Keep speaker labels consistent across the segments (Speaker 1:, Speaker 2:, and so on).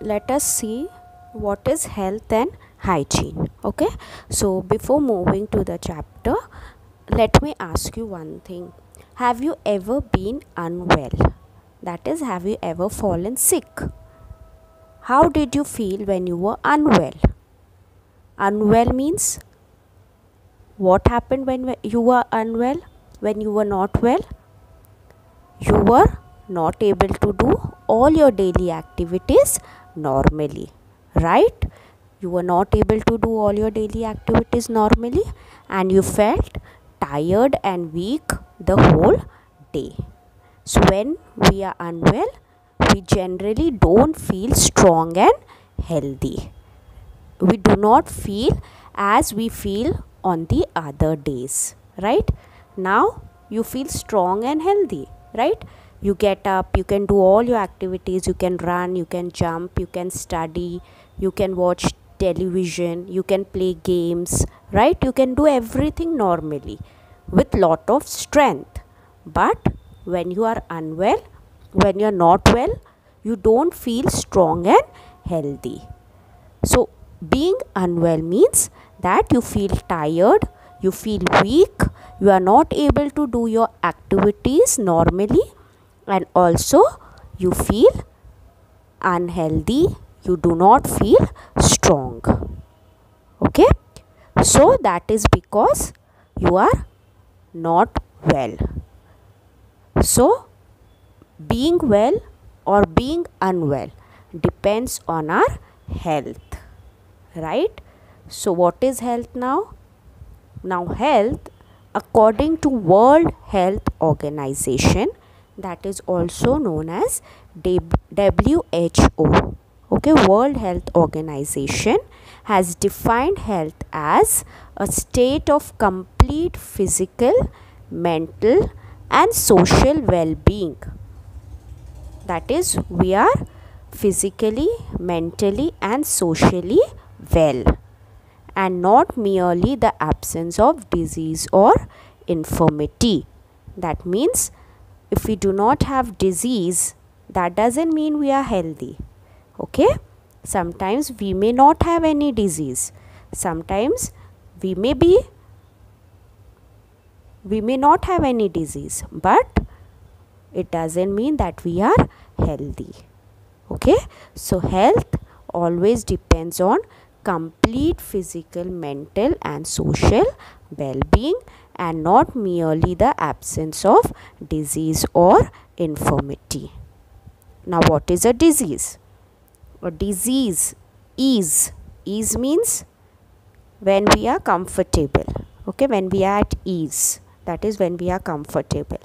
Speaker 1: let us see what is health and hygiene. Okay, so before moving to the chapter, let me ask you one thing. Have you ever been unwell? That is, have you ever fallen sick? How did you feel when you were unwell? Unwell means what happened when you were unwell? When you were not well? You were not able to do all your daily activities normally, right? You were not able to do all your daily activities normally, and you felt tired and weak the whole day. So when we are unwell, we generally don't feel strong and healthy. We do not feel as we feel on the other days, right? Now you feel strong and healthy, right? You get up, you can do all your activities, you can run, you can jump, you can study, you can watch television, you can play games, right? You can do everything normally with lot of strength. But when you are unwell, when you are not well, you don't feel strong and healthy. So being unwell means that you feel tired, you feel weak, you are not able to do your activities normally, and also you feel unhealthy, you do not feel strong. Okay, so that is because you are not well. So being well or being unwell depends on our health, right? So what is health now? Now health, according to World Health Organization, that is also known as WHO. Okay, World Health Organization has defined health as a state of complete physical, mental and social well-being. That is, we are physically, mentally and socially well, and not merely the absence of disease or infirmity. That means if we do not have disease, that doesn't mean we are healthy. Okay, sometimes we may not have any disease, sometimes we may not have any disease, but it doesn't mean that we are healthy. Okay, so health always depends on complete physical, mental and social well-being, and not merely the absence of disease or infirmity. Now what is a disease? A disease is means when we are comfortable. Okay, when we are at ease, that is when we are comfortable.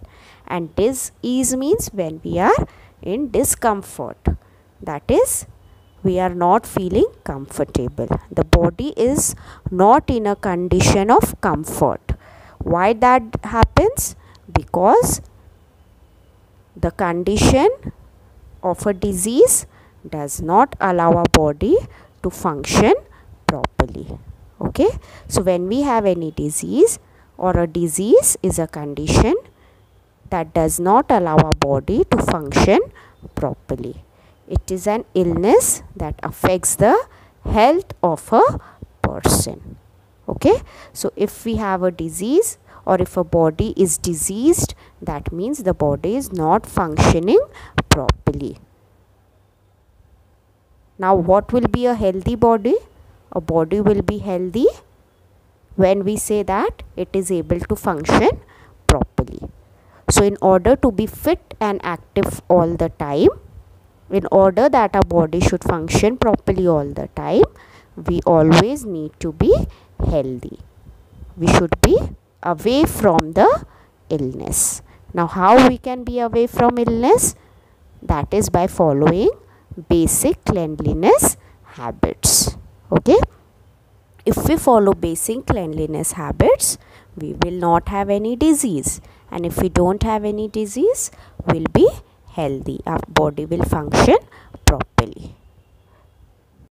Speaker 1: And dis-ease means when we are in discomfort, that is we are not feeling comfortable. The body is not in a condition of comfort. Why that happens? Because the condition of a disease does not allow our body to function properly. Okay, so when we have any disease, or a disease is a condition that does not allow our body to function properly. It is an illness that affects the health of a person. Okay, so if we have a disease, or if a body is diseased, that means the body is not functioning properly. Now what will be a healthy body? A body will be healthy when we say that it is able to function properly. So in order to be fit and active all the time, in order that our body should function properly all the time, we always need to be healthy. We should be away from the illness. Now how we can be away from illness? That is by following basic cleanliness habits. Okay, if we follow basic cleanliness habits, we will not have any disease, and if we don't have any disease, we'll be healthy. Our body will function properly.